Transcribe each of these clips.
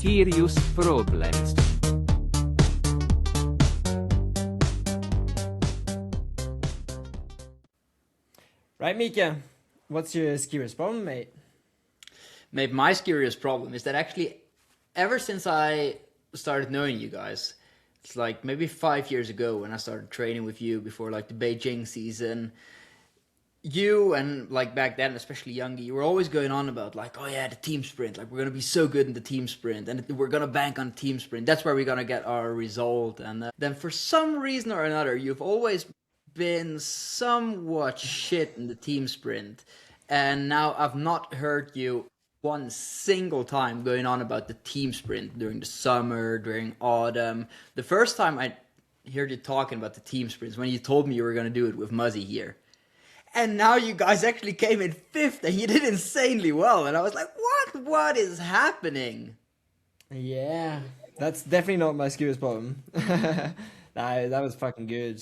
serious problems. Right, Mika, what's your scariest problem, mate? Mate, my scariest problem is that actually, ever since I started knowing you guys, it's like maybe 5 years ago when I started training with you before like the Beijing season, you and like back then, especially Youngie, you were always going on about like, oh yeah, the team sprint, like we're going to be so good in the team sprint and we're going to bank on team sprint. That's where we're going to get our result. And then for some reason or another, you've always been somewhat shit in the team sprint. And now I've not heard you one single time going on about the team sprint during the summer, during autumn. The first time I heard you talking about the team sprints when you told me you were going to do it with Muzzy here. And now you guys actually came in 5th and you did insanely well. And I was like, what is happening? Yeah, that's definitely not my scariest problem. That was fucking good.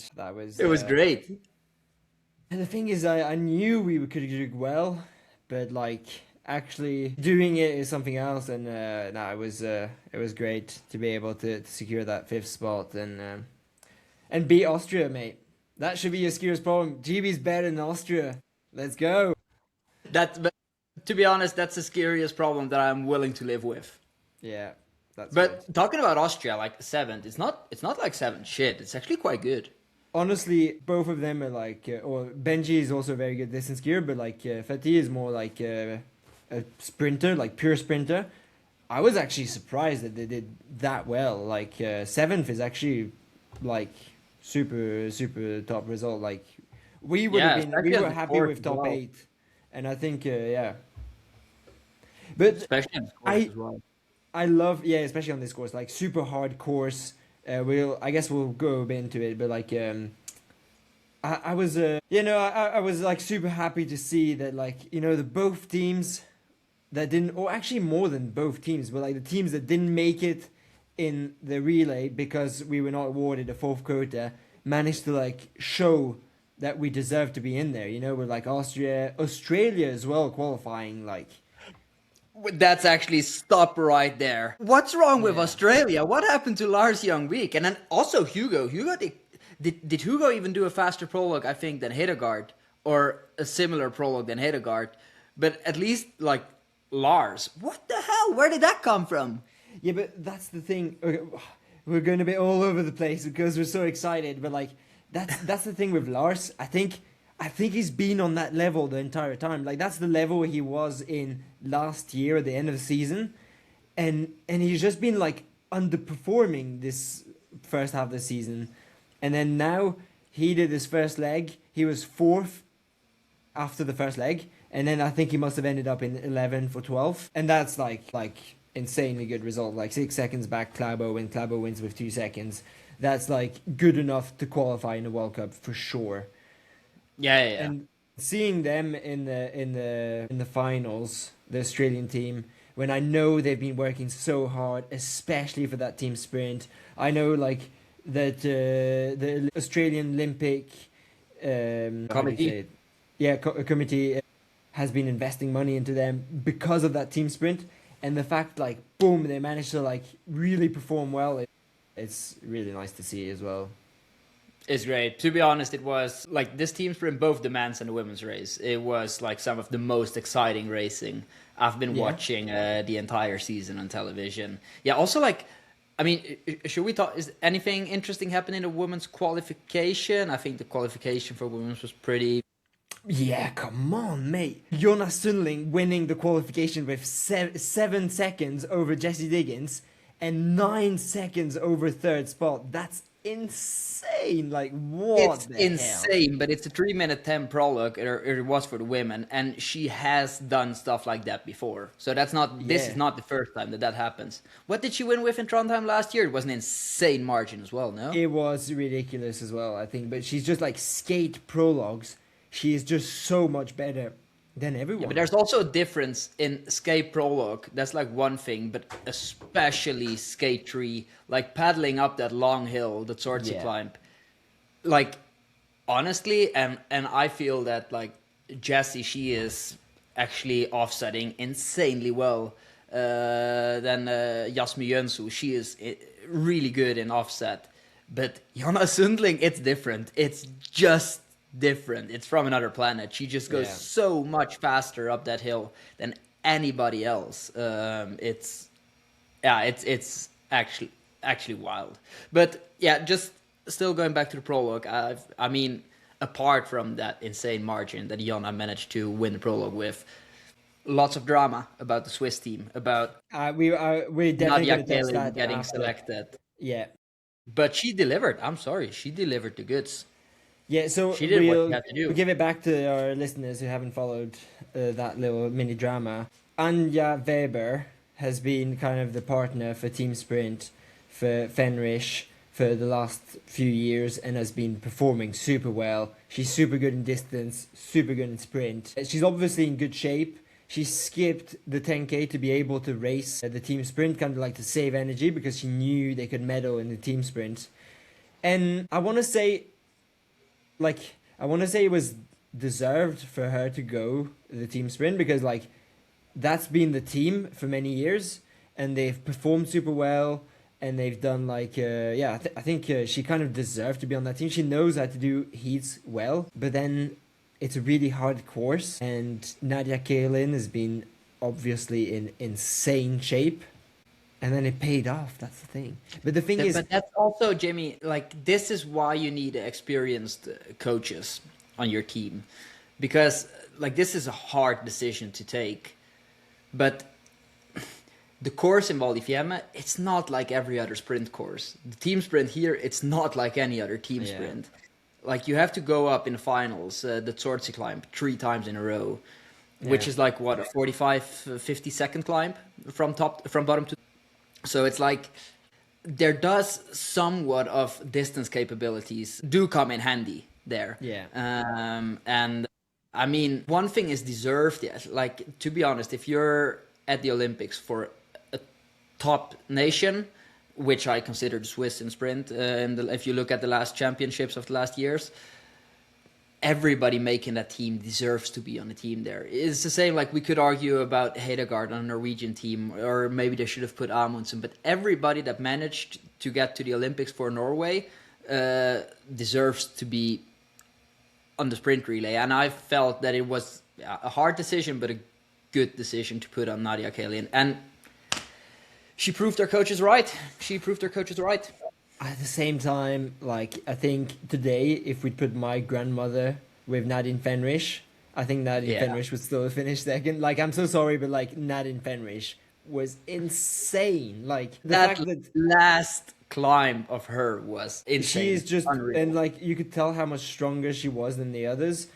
It was great. And the thing is, I knew we could do well, but like actually doing it is something else. And it was great to be able to secure that 5th spot and beat Austria, mate. That should be your scariest problem. GB's better than Austria. Let's go. But to be honest, that's the scariest problem that I'm willing to live with. Yeah, that's But good. talking about Austria, like 7th, it's not like 7th shit. It's actually quite good. Honestly, both of them are like, or Benji is also very good distance skier, but like Fatih is more like a sprinter, like pure sprinter. I was actually surprised that they did that well. Like 7th is actually like super top result. Like we were happy with top 8, and I think yeah. But especially on the course as well. I love especially on this course, like super hard course. I guess we'll go a bit into it, but like I was I was like super happy to see that, like, the both teams that didn't, or actually more than both teams, but like the teams that didn't make it in the relay because we were not awarded a 4th quota managed to like show that we deserve to be in there. We're like Australia as well qualifying, like. That's actually stop right there. What's wrong with Australia? What happened to Lars Youngvik? And then also Hugo. Did Hugo even do a faster prologue, I think, than Heggard, or a similar prologue than Heggard? But at least like Lars. What the hell? Where did that come from? Yeah, but that's the thing. We're going to be all over the place because we're so excited. But like, that's the thing with Lars. I think he's been on that level the entire time. Like that's the level he was in last year at the end of the season, and he's just been like underperforming this first half of the season, and then now he did his first leg. He was 4th after the first leg, and then I think he must have ended up in 11th or 12th, and that's like insanely good result. Like 6 seconds back Clabo, when Clabo wins with 2 seconds. That's like good enough to qualify in the World Cup for sure. Yeah. And seeing them in the finals, the Australian team, when I know they've been working so hard, especially for that team sprint. I know like that the Australian Olympic committee, committee has been investing money into them because of that team sprint, and the fact like boom they managed to like really perform well. It's really nice to see as well. It's great. To be honest, it was like this team sprint, both the men's and the women's race. It was like some of the most exciting racing I've been watching the entire season on television. Yeah, also like, I mean, should we talk, is anything interesting happening in the women's qualification? I think the qualification for women's was pretty... Yeah, come on, mate. Jonna Sundling winning the qualification with 7 seconds over Jessie Diggins and 9 seconds over 3rd spot. That's insane. Like, what? It's insane, but it's a 3-minute 10 prologue, or it was for the women, and she has done stuff like that before. So that's not, this is not the first time that happens. What did she win with in Trondheim last year? It was an insane margin as well, no? It was ridiculous as well, I think. But she's just like skate prologues. She is just so much better than everyone. Yeah, but there's also a difference in skate prologue. That's like one thing, but especially skate 3, like paddling up that long hill, that Sortie climb. Like, honestly, and I feel that like Jessie, she is actually offsetting insanely well Then Jasmine Jönsson, she is really good in offset. But Jonna Sundling, it's different. It's just different. It's from another planet. She just goes so much faster up that hill than anybody else. It's actually wild. But yeah, just still going back to the prologue. I mean, apart from that insane margin that Jonna managed to win the prologue with, lots of drama about the Swiss team, about we definitely Nadia gonna test Kalin that getting after. selected. Yeah. But she delivered. I'm sorry, she delivered the goods. Yeah, so She did what she had to do. we'll give it back to our listeners who haven't followed that little mini drama. Anja Weber has been kind of the partner for Team Sprint for Fenrich for the last few years and has been performing super well. She's super good in distance, super good in sprint. She's obviously in good shape. She skipped the 10K to be able to race the team sprint, kind of like to save energy because she knew they could medal in the team sprint. And I want to say it was deserved for her to go the team sprint because like that's been the team for many years and they've performed super well and they've done like I think she kind of deserved to be on that team. She knows how to do heats well, but then it's a really hard course and Nadia Kalin has been obviously in insane shape. And then it paid off. That's the thing. But the thing is, but that's also, Jimmy. Like, this is why you need experienced coaches on your team, because like this is a hard decision to take. But the course in Val di Fiemme, it's not like every other sprint course. The team sprint here, it's not like any other team sprint. Like you have to go up in the finals, the Zorzi climb 3 times in a row, which is like what, a 45, 50 second climb from bottom to. So it's like there does somewhat of distance capabilities do come in handy there. Yeah. And I mean, one thing is deserved. Like, to be honest, if you're at the Olympics for a top nation, which I consider the Swiss in sprint, and if you look at the last championships of the last years, everybody making that team deserves to be on the team there. It's the same, like we could argue about Heggard on a Norwegian team, or maybe they should have put Amundsen, but everybody that managed to get to the Olympics for Norway deserves to be on the sprint relay. And I felt that it was a hard decision, but a good decision to put on Nadia Kalin. And she proved her coaches right. At the same time, like I think today, if we put my grandmother with Nadine Fendrich, I think Nadine Fendrich would still finish second. Like I'm so sorry, but like Nadine Fendrich was insane. Like the fact that last climb of her was insane. She is just unreal. And like you could tell how much stronger she was than the others.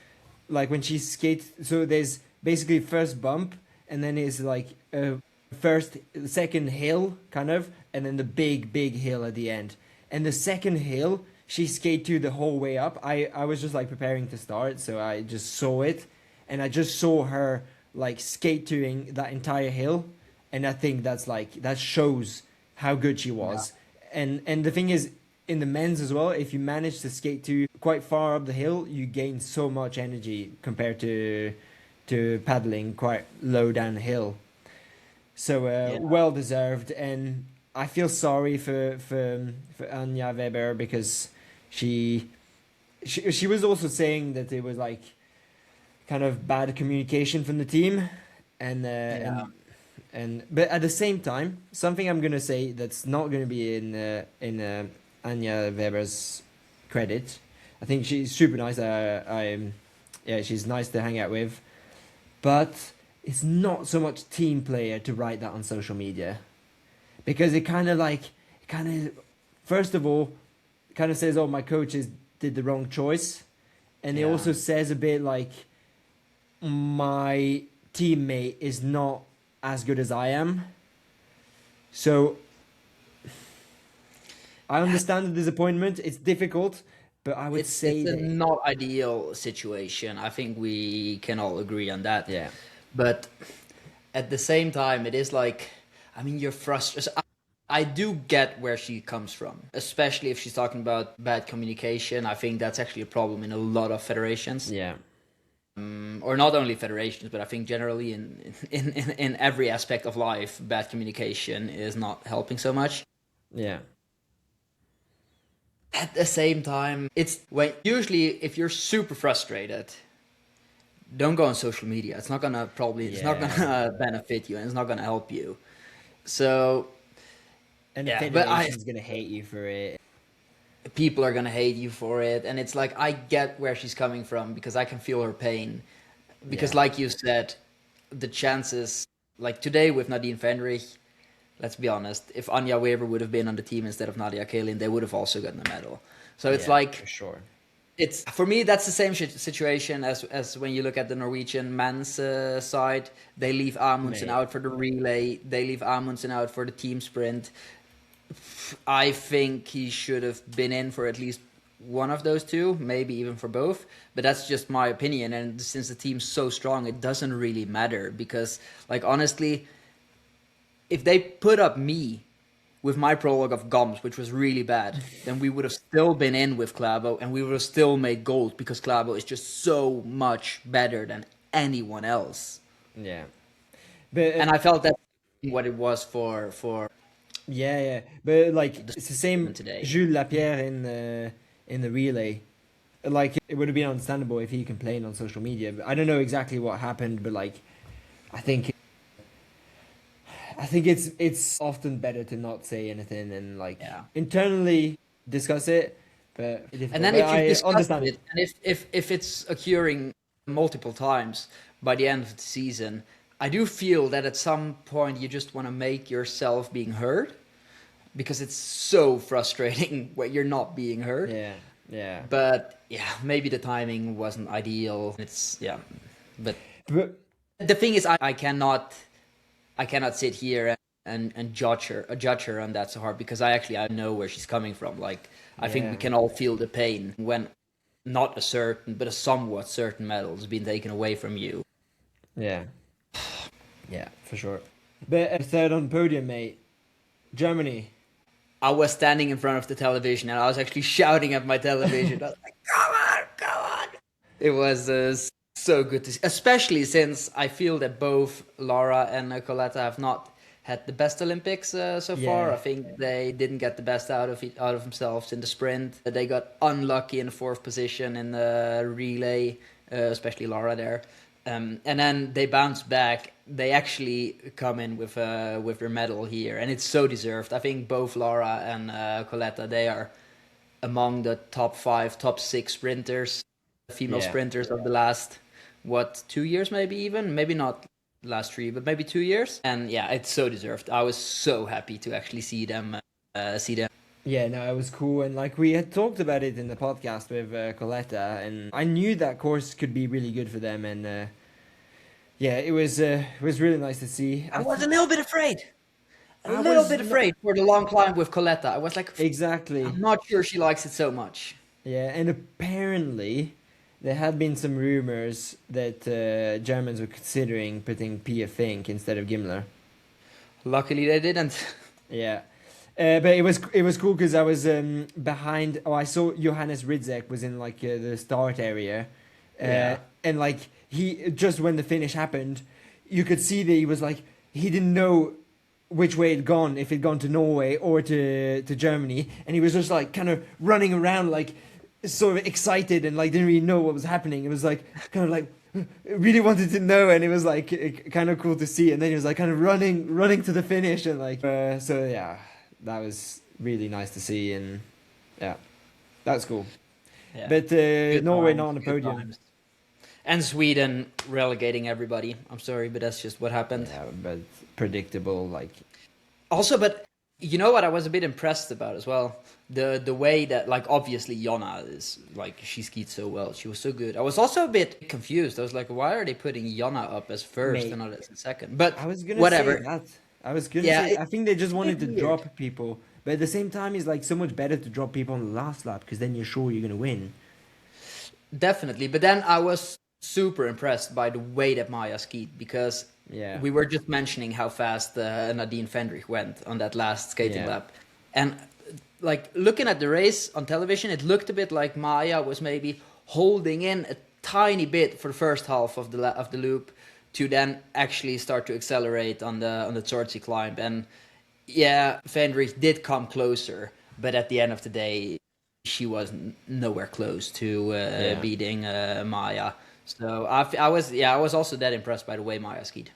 Like when she skates, so there's basically first bump, and then it's like second hill kind of, and then the big hill at the end. And the second hill, she skated to the whole way up. I was just like preparing to start, so I just saw it. And I just saw her like skate toing that entire hill. And I think that's like, that shows how good she was. Yeah. And the thing is, in the men's as well, if you manage to skate to quite far up the hill, you gain so much energy compared to paddling quite low down the hill. So well deserved. And I feel sorry for Anja Weber because she was also saying that it was like kind of bad communication from the team, and but at the same time, something I'm gonna say that's not gonna be in Anja Weber's credit. I think she's super nice. She's nice to hang out with, but it's not so much team player to write that on social media. Because it first of all, kind of says, oh, my coaches did the wrong choice. And it also says a bit like, my teammate is not as good as I am. So, I understand the disappointment. It's difficult, but I would say it's a not ideal situation. I think we can all agree on that. Yeah. But at the same time, it is like, I mean, you're frustrated. I do get where she comes from, especially if she's talking about bad communication. I think that's actually a problem in a lot of federations. Yeah. or not only federations, but I think generally in every aspect of life, bad communication is not helping so much. Yeah. At the same time, it's when usually if you're super frustrated, don't go on social media. It's not gonna it's not gonna benefit you, and it's not gonna help you. So, And the yeah, but federation's gonna hate you for it. people are gonna hate you for it, and it's like I get where she's coming from because I can feel her pain. Because, Yeah. like you said, the chances, like today with Nadine Fendrich, let's be honest, if Anja Weber would have been on the team instead of Nadia Kalin, they would have also gotten a medal. So it's Yeah, like, for sure. it's for me that's the same situation as when you look at the Norwegian men's side. They leave Amundsen Mate. out for the relay. They leave Amundsen out for the team sprint. I think he should have been in for at least one of those two, maybe even for both. But that's just my opinion. And since the team's so strong, it doesn't really matter because, like, honestly, if they put up me with my prologue of Goms, which was really bad, then we would have still been in with Clabo and we would have still made gold because Clabo is just so much better than anyone else. Yeah. But And I felt that's what it was for yeah. But like it's the same today. Jules Lapierre in the relay. Like it would have been understandable if he complained on social media. But I don't know exactly what happened, but like I think it's often better to not say anything and like internally discuss it. But And then if you discuss understand it, and if it's occurring multiple times by the end of the season, I do feel that at some point you just want to make yourself being heard, because it's so frustrating when you're not being heard. Yeah. But yeah, maybe the timing wasn't ideal. It's but But the thing is, I cannot sit here and judge her on that so hard, because I know where she's coming from. Like I think we can all feel the pain when not a certain but a somewhat certain medal has been taken away from you. yeah, for sure. But third on podium, mate, Germany. I was standing in front of the television and I was actually shouting at my television. I was like, come on. It was so good to see, especially since I feel that both Laura and Coletta have not had the best Olympics so far. I think they didn't get the best out of themselves in the sprint. They got unlucky in the fourth position in the relay, especially Laura there. And then they bounced back. They actually come in with their medal here, and it's so deserved. I think both Laura and Coletta, they are among the top 5, top 6 sprinters, female sprinters of the last 2 years, maybe not last 3, but maybe 2 years. And yeah, it's so deserved. I was so happy to actually see them. Yeah, no, it was cool, and like we had talked about it in the podcast with Coletta, and I knew that course could be really good for them, and it was really nice to see. I was a little bit afraid. A little bit afraid for the long climb with Coletta. I was like, exactly. I'm not sure she likes it so much. Yeah, and apparently there had been some rumors that Germans were considering putting Pia Fink instead of Gimler. Luckily, they didn't. Yeah. But it was cool because I was behind. Oh, I saw Johannes Ridzek was in like the start area, and like he just when the finish happened, you could see that he was like he didn't know which way it'd gone, if it'd gone to Norway or to Germany, and he was just like kind of running around like sort of excited and like didn't really know what was happening. It was like kind of like really wanted to know, and it was like kind of cool to see. And then he was like kind of running to the finish, and like so yeah. That was really nice to see, and that's cool. Yeah. But Norway not on the podium. Times. And Sweden relegating everybody. I'm sorry, but that's just what happened. Yeah, but predictable, like. Also, but you know what I was a bit impressed about as well? The way that, like, obviously Jonna is, like, she skied so well. She was so good. I was also a bit confused. I was like, why are they putting Jonna up as first and not as second? But I was gonna whatever. say that. I was gonna say, I think they just wanted to drop people. But at the same time, it's like so much better to drop people on the last lap, because then you're sure you're gonna win. Definitely. But then I was super impressed by the way that Maya skied, because we were just mentioning how fast Nadine Fendrich went on that last skating lap. And like looking at the race on television, it looked a bit like Maya was maybe holding in a tiny bit for the first half of the loop to then actually start to accelerate on the Zorzi climb. And yeah, Fendrich did come closer, but at the end of the day, she was nowhere close to beating Maya. So I was also that impressed by the way Maya skied.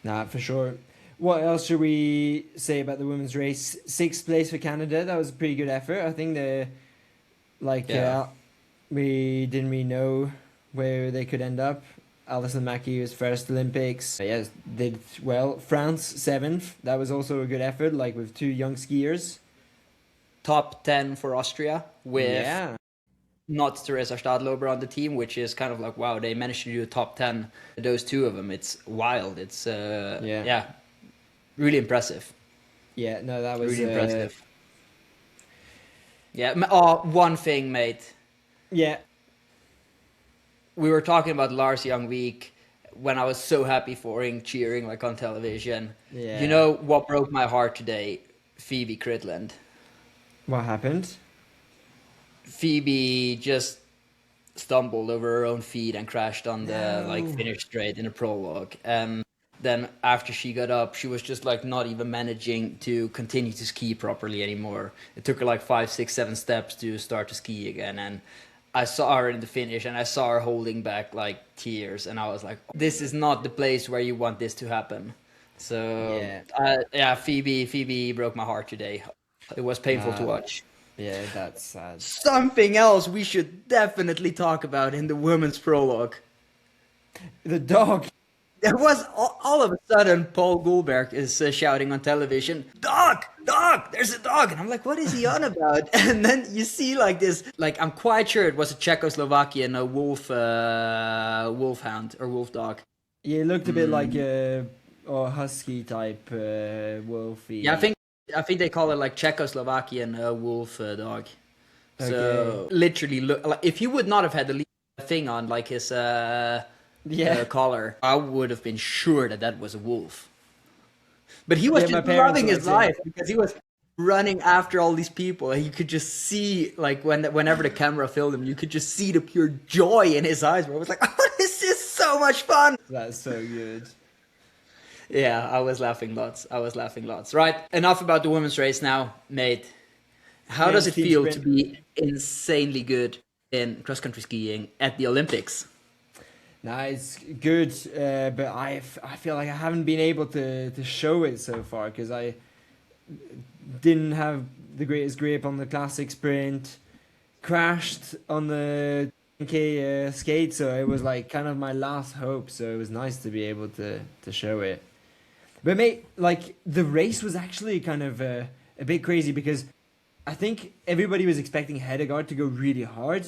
Nah, for sure. What else should we say about the women's race? 6th place for Canada. That was a pretty good effort. I think we didn't really know where they could end up. Alison Mackey was first Olympics. Yes, did well. France 7th. That was also a good effort, like with 2 young skiers. Top 10 for Austria with not Teresa Stadlober on the team, which is kind of like, wow, they managed to do a top 10. Those 2 of them, it's wild. It's really impressive. Yeah, no, that was really impressive. Yeah. One thing, mate. Yeah. We were talking about Lars Youngvik when I was so happy for him, cheering like on television. Yeah. You know what broke my heart today? Phoebe Cridland. What happened? Phoebe just stumbled over her own feet and crashed on the finish straight in the prologue. And then after she got up, she was just like not even managing to continue to ski properly anymore. It took her like 5, 6, 7 steps to start to ski again. And I saw her in the finish and I saw her holding back like tears. And I was like, this is not the place where you want this to happen. So Phoebe broke my heart today. It was painful to watch. Yeah, that's sad. Something else we should definitely talk about in the women's prologue. The dog. There was all of a sudden Paul Goldberg is shouting on television, "Dog! Dog! There's a dog!" And I'm like, what is he on about? And then you see like this, like I'm quite sure it was a Czechoslovakian wolfhound or wolf dog. Yeah, it looked a bit like a husky type wolfy. Yeah, I think they call it like Czechoslovakian wolf dog. Okay. So literally, look like if he would not have had the thing on, like his collar, I would have been sure that was a wolf. But he was just loving his life because he was running after all these people, and you could just see, like whenever the camera filmed him, you could just see the pure joy in his eyes. Where I was like, "Oh, this is so much fun!" That's so good. Yeah, I was laughing lots. Right, enough about the women's race now, mate. How does it feel to be insanely good in cross-country skiing at the Olympics? Nah, it's good, but I feel like I haven't been able to show it so far because I didn't have the greatest grip on the classic sprint, crashed on the 10K skate, so it was like kind of my last hope. So it was nice to be able to show it. But mate, like the race was actually kind of a bit crazy because I think everybody was expecting Heggard to go really hard,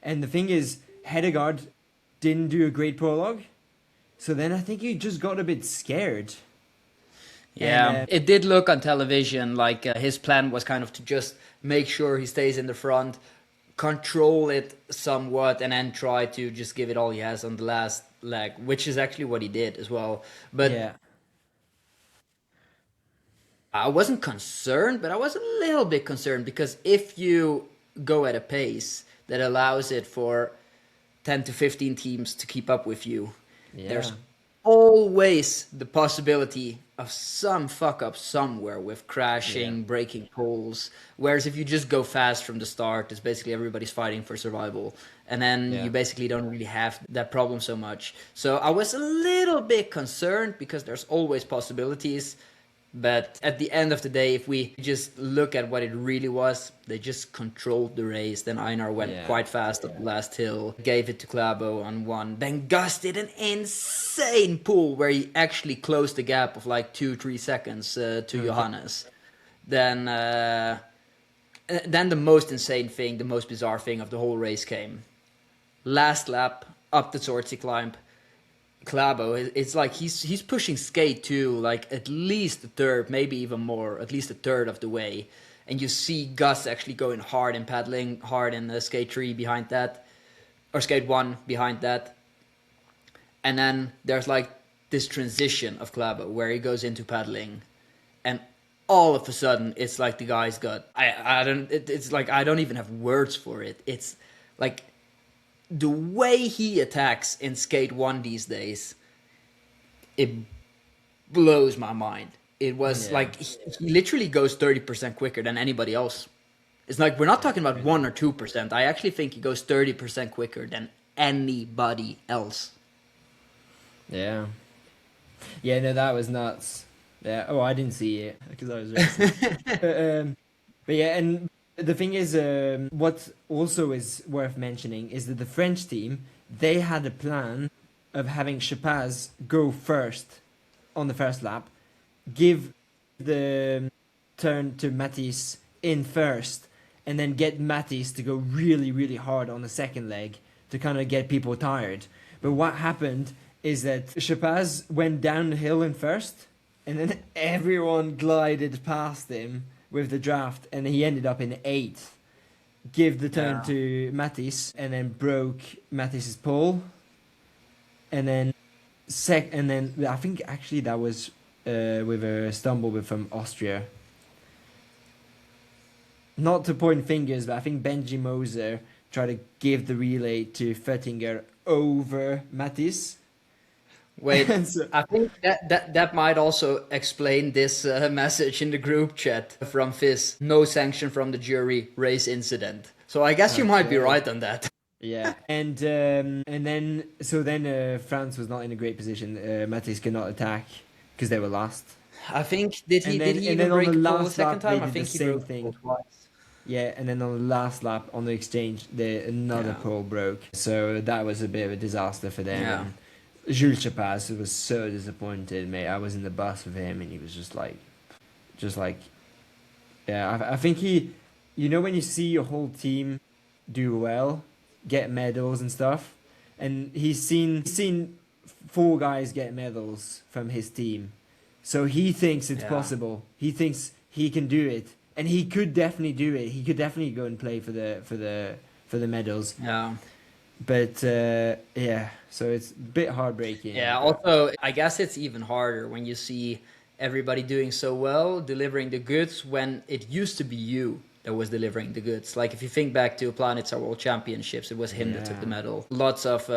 and the thing is, Heggard didn't do a great prologue, so then I think he just got a bit scared. Yeah, and, it did look on television like his plan was kind of to just make sure he stays in the front, control it somewhat, and then try to just give it all he has on the last leg, which is actually what he did as well. But yeah. I wasn't concerned, but I was a little bit concerned because if you go at a pace that allows it for 10 to 15 teams to keep up with you, there's always the possibility of some fuck up somewhere with crashing, breaking poles. Whereas if you just go fast from the start, it's basically everybody's fighting for survival. And then you basically don't really have that problem so much. So I was a little bit concerned because there's always possibilities. But at the end of the day, if we just look at what it really was, they just controlled the race. Then Einar went quite fast up the last hill, gave it to Clabo on one. Then Gus did an insane pull where he actually closed the gap of like 2-3 seconds to Johannes. Then the most insane thing, the most bizarre thing of the whole race came. Last lap, up the Zorzi climb. Clabo, it's like he's pushing skate too, like at least a third, maybe even more, at least a third of the way. And you see Gus actually going hard and paddling hard in the skate 3 behind that, or skate 1 behind that. And then there's like this transition of Clabo where he goes into paddling, and all of a sudden it's like the guy's got it's like I don't even have words for it. It's like the way he attacks in Skate 1 these days, it blows my mind. It was like he literally goes 30% quicker than anybody else. It's like we're not talking about 1 or 2%. I actually think he goes 30% quicker than anybody else. Yeah. Yeah, no, that was nuts. Yeah. Oh, I didn't see it because I was racing. But yeah, and the thing is, what also is worth mentioning is that the French team, they had a plan of having Chapaz go first on the first lap, give the turn to Matisse in first, and then get Matisse to go really, really hard on the second leg to kind of get people tired. But what happened is that Chapaz went down the hill in first, and then everyone glided past him with the draft, and he ended up in 8th. Give the turn to Matisse, and then broke Matisse's pole. And then I think actually that was with a stumble from Austria. Not to point fingers, but I think Benji Moser tried to give the relay to Fettinger over Matisse. Wait, I think that might also explain this message in the group chat from Fizz. No sanction from the jury, race incident. So I guess you might be right on that. Yeah, and then France was not in a great position. Matisse could not attack because they were last. I think did he even break the pole the second time? I think he broke the pole twice. Yeah, and then on the last lap on the exchange, another pole broke. So that was a bit of a disaster for them. Yeah. And Jules Chapaz was so disappointed, mate. I was in the bus with him, and he was just like, yeah. I think he, when you see your whole team do well, get medals and stuff, and he's seen 4 guys get medals from his team, so he thinks it's possible. He thinks he can do it, and he could definitely do it. He could definitely go and play for the medals. Yeah. But so it's a bit heartbreaking. Yeah, also, I guess it's even harder when you see everybody doing so well, delivering the goods, when it used to be you that was delivering the goods. Like, if you think back to Planetstar World Championships, it was him that took the medal. Lots of,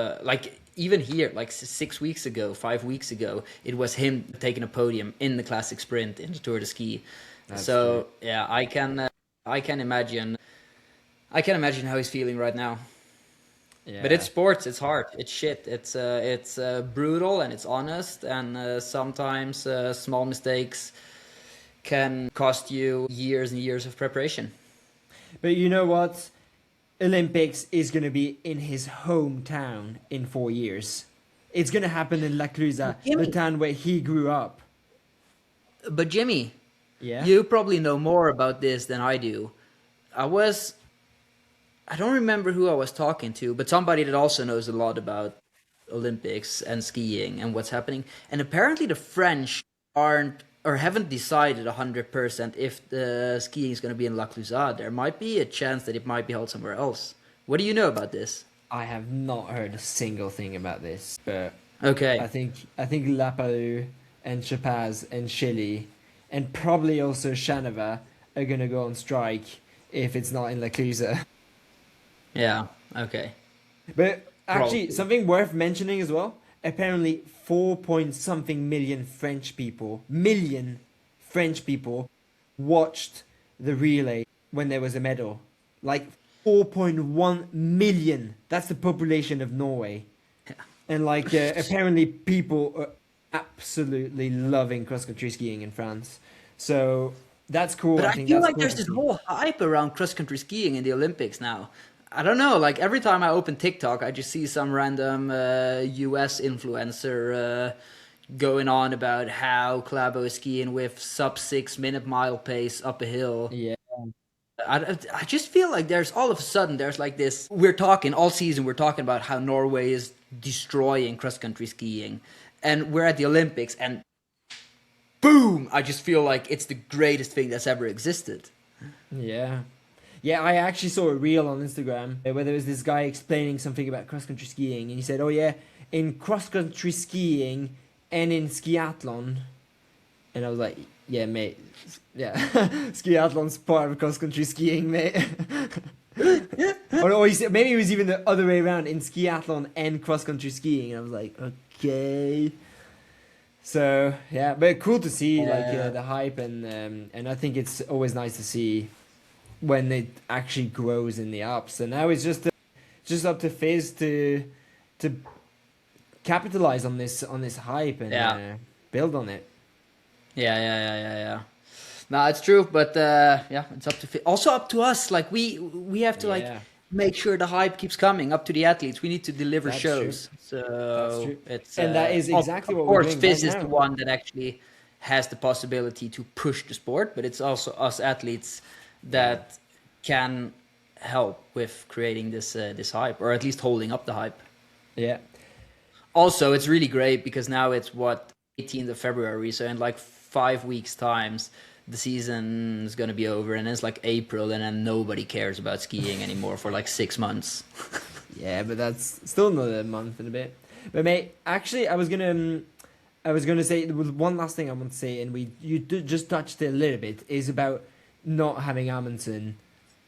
even here, like 6 weeks ago, 5 weeks ago, it was him taking a podium in the Classic Sprint in the Tour de Ski. That's true. Yeah, I can imagine how he's feeling right now. Yeah. But it's sports. It's hard. It's shit. It's brutal and it's honest. And sometimes small mistakes can cost you years and years of preparation. But you know what? Olympics is going to be in his hometown in 4 years. It's going to happen in La Clusa, the town where he grew up. But Jimmy, you probably know more about this than I do. I don't remember who I was talking to, but somebody that also knows a lot about Olympics and skiing and what's happening. And apparently the French haven't decided 100% if the skiing is going to be in La Clusa. There might be a chance that it might be held somewhere else. What do you know about this? I have not heard a single thing about this, but okay. I think Lapalou and Chapaz and Chile and probably also Shanova are going to go on strike if it's not in La Clusa. Yeah, okay. But actually, something worth mentioning as well, apparently 4-point-something million French people watched the relay when there was a medal. Like 4.1 million. That's the population of Norway. Yeah. And apparently people are absolutely loving cross-country skiing in France. So that's cool. But I feel like there's this whole hype around cross-country skiing in the Olympics now. I don't know, like every time I open TikTok, I just see some random US influencer going on about how Clabo is skiing with sub 6 minute mile pace up a hill. Yeah. I just feel like there's all of a sudden, there's like this, we're talking all season, we're talking about how Norway is destroying cross-country skiing. And we're at the Olympics and boom, I just feel like it's the greatest thing that's ever existed. Yeah. Yeah, I actually saw a reel on Instagram where there was this guy explaining something about cross-country skiing. And he said, oh yeah, in cross-country skiing and in skiathlon. And I was like, yeah, mate. Yeah, skiathlon's part of cross-country skiing, mate. or maybe it was even the other way around in skiathlon and cross country skiing. And I was like, okay. So yeah, but cool to see the hype, and I think it's always nice to see when it actually grows in the Alps. And now it's just up to Fizz to capitalize on this hype and build on it. Yeah. No, it's true, but it's up to also up to us. Like we have to make sure the hype keeps coming up to the athletes. We need to deliver shows. True. So it's and that is exactly what we're doing. Of course, Fizz right is now. the one that actually has the possibility to push the sport, but it's also us athletes that can help with creating this hype, or at least holding up the hype. Yeah. Also, it's really great because now it's 18th of February, so in like 5 weeks' times, the season is going to be over, and it's like April, and then nobody cares about skiing anymore for like 6 months. Yeah, but that's still another month and a bit. But mate, actually, I was gonna say there was one last thing I want to say, and you just touched it a little bit, is about not having Amundsen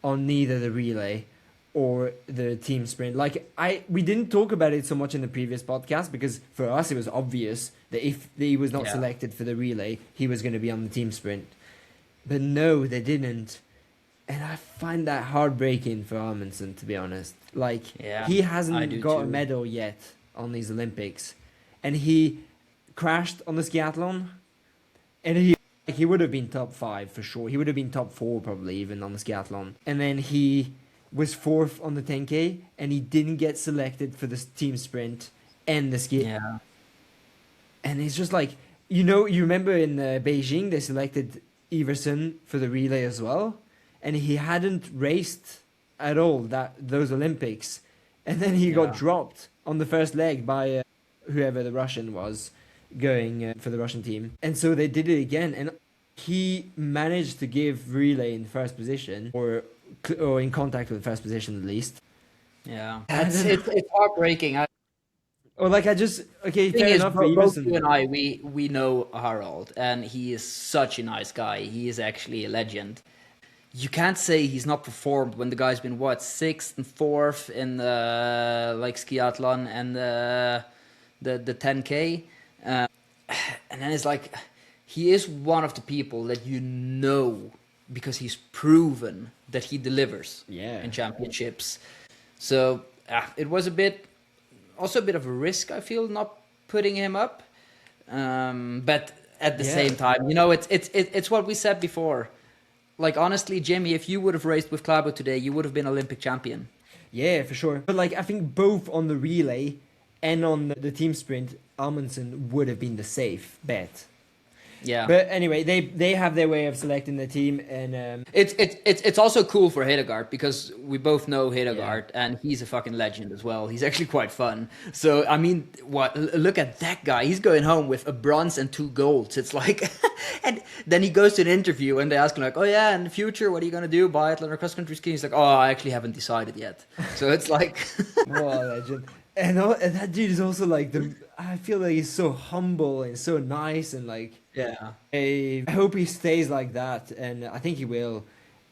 on neither the relay or the team sprint. Like we didn't talk about it so much in the previous podcast because for us it was obvious that if he was not selected for the relay, he was going to be on the team sprint. But no, they didn't. And I find that heartbreaking for Amundsen, to be honest. Like, he hasn't got a medal yet on these Olympics. And he crashed on the skiathlon. And he would have been top 5 for sure. He would have been top 4 probably even on the skiathlon. And then he was 4th on the 10K. And he didn't get selected for the team sprint and the ski. Yeah. And it's just like, you remember in Beijing, they selected Iversen for the relay as well. And he hadn't raced at all those Olympics. And then he got dropped on the first leg by whoever the Russian was going for the Russian team. And so they did it again. And he managed to give relay in first position, or in contact with the first position at least. Yeah. It's heartbreaking. Fair enough. Both you and I, we know Harald, and he is such a nice guy. He is actually a legend. You can't say he's not performed when the guy's been 6th and 4th in skiathlon and the 10K, and then it's like he is one of the people that because he's proven that he delivers in championships. So it was also a bit of a risk, I feel, not putting him up, but at the same time, it's what we said before. Like, honestly, Jimmy, if you would have raced with Clabo today, you would have been Olympic champion. Yeah, for sure. But, I think both on the relay and on the team sprint, Amundsen would have been the safe bet. Yeah. But anyway, they have their way of selecting the team, and it's also cool for Heggard because we both know Heggard, and he's a fucking legend as well. He's actually quite fun. So I mean, look at that guy. He's going home with a bronze and 2 golds. It's like, and then he goes to an interview and they ask him like, oh yeah, in the future, what are you gonna do? Biathlon or cross country skiing? He's like, oh, I actually haven't decided yet. So it's like, what a legend. And that dude is also like I feel like he's so humble and so nice and like. Yeah. I hope he stays like that, and I think he will.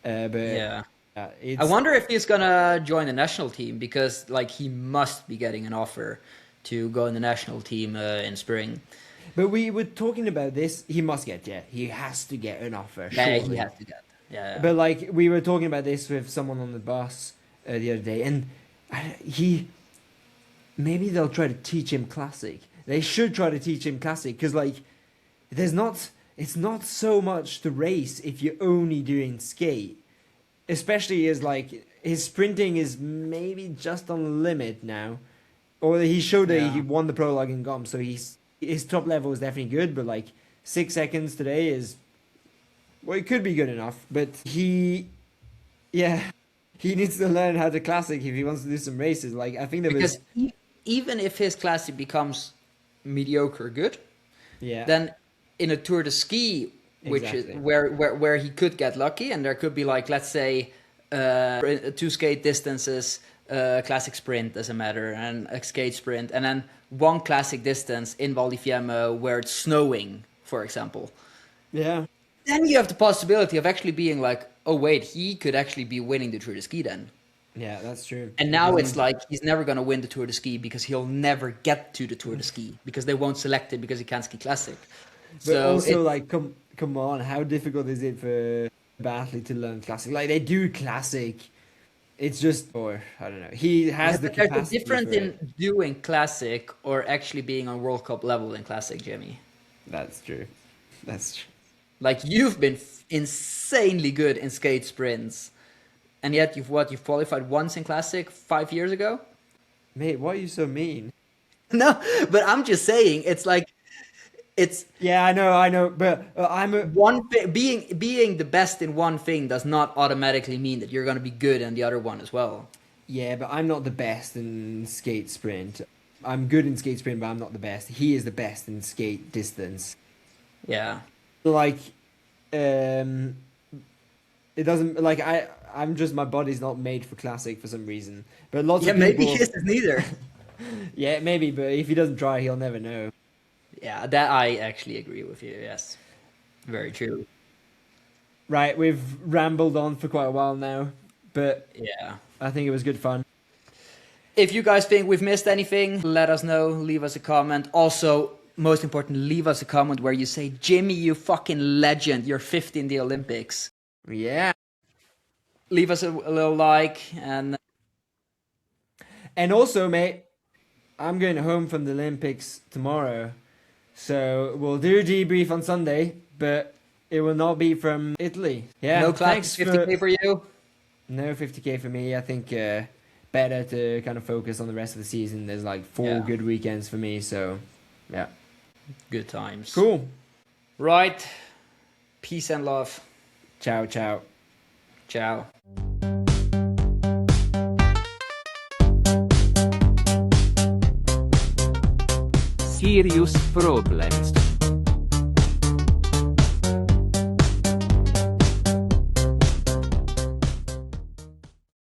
But I wonder if he's gonna join the national team because he must be getting an offer to go in the national team in spring. But we were talking about this. He must get, he has to get an offer. Yeah, surely. he has to get. Yeah. But we were talking about this with someone on the bus the other day, and maybe they'll try to teach him classic. They should try to teach him classic because it's not so much to race if you're only doing skate, especially as his sprinting is maybe just on the limit now, or he showed that he won the prologue in GOM, so his top level is definitely good, but 6 seconds today is, well, it could be good enough, but he needs to learn how to classic if he wants to do some races. I think because even if his classic becomes mediocre good, then in a Tour de Ski, which is where he could get lucky, and there could be let's say 2 skate distances, classic sprint doesn't matter, and a skate sprint, and then 1 classic distance in Val di Fiemme where it's snowing, for example. Yeah. Then you have the possibility of actually being oh wait, he could actually be winning the Tour de Ski then. Yeah, that's true. And now it's like he's never going to win the Tour de Ski because he'll never get to the Tour de Ski because they won't select it because he can't ski classic. But So also, like, come on, how difficult is it for an athlete to learn classic? Like, they do classic. It's just, or I don't know. He has the capacity. There's a difference for in it. doing classic or actually being on World Cup level in classic, Jimmy. That's true. That's true. Like you've been insanely good in skate sprints, and yet you've qualified once in classic 5 years ago. Mate, why are you so mean? No, but I'm just saying it's Yeah, I know, but I'm a. being the best in one thing does not automatically mean that you're going to be good in the other one as well. Yeah, but I'm not the best in skate sprint. I'm good in skate sprint, but I'm not the best. He is the best in skate distance. Yeah. Like, it doesn't like I'm just my body's not made for classic for some reason. But lots of people. Maybe his is neither. Yeah, maybe, but if he doesn't try, he'll never know. Yeah, that I actually agree with you. Yes, very true. Right, we've rambled on for quite a while now, but Yeah. I think it was good fun. If you guys think we've missed anything, let us know. Leave us a comment. Also, most important, leave us a comment where you say, Jimmy, you fucking legend. You're 50 in the Olympics. Yeah. Leave us a little like. And also, mate, I'm going home from the Olympics tomorrow. So we'll do a debrief on Sunday, but it will not be from Italy. Yeah. No class 50K for you? No 50K for me. I think better to kind of focus on the rest of the season. There's like 4 good weekends for me. So, yeah. Good times. Cool. Right. Peace and love. Ciao, ciao. Ciao. Serious problems.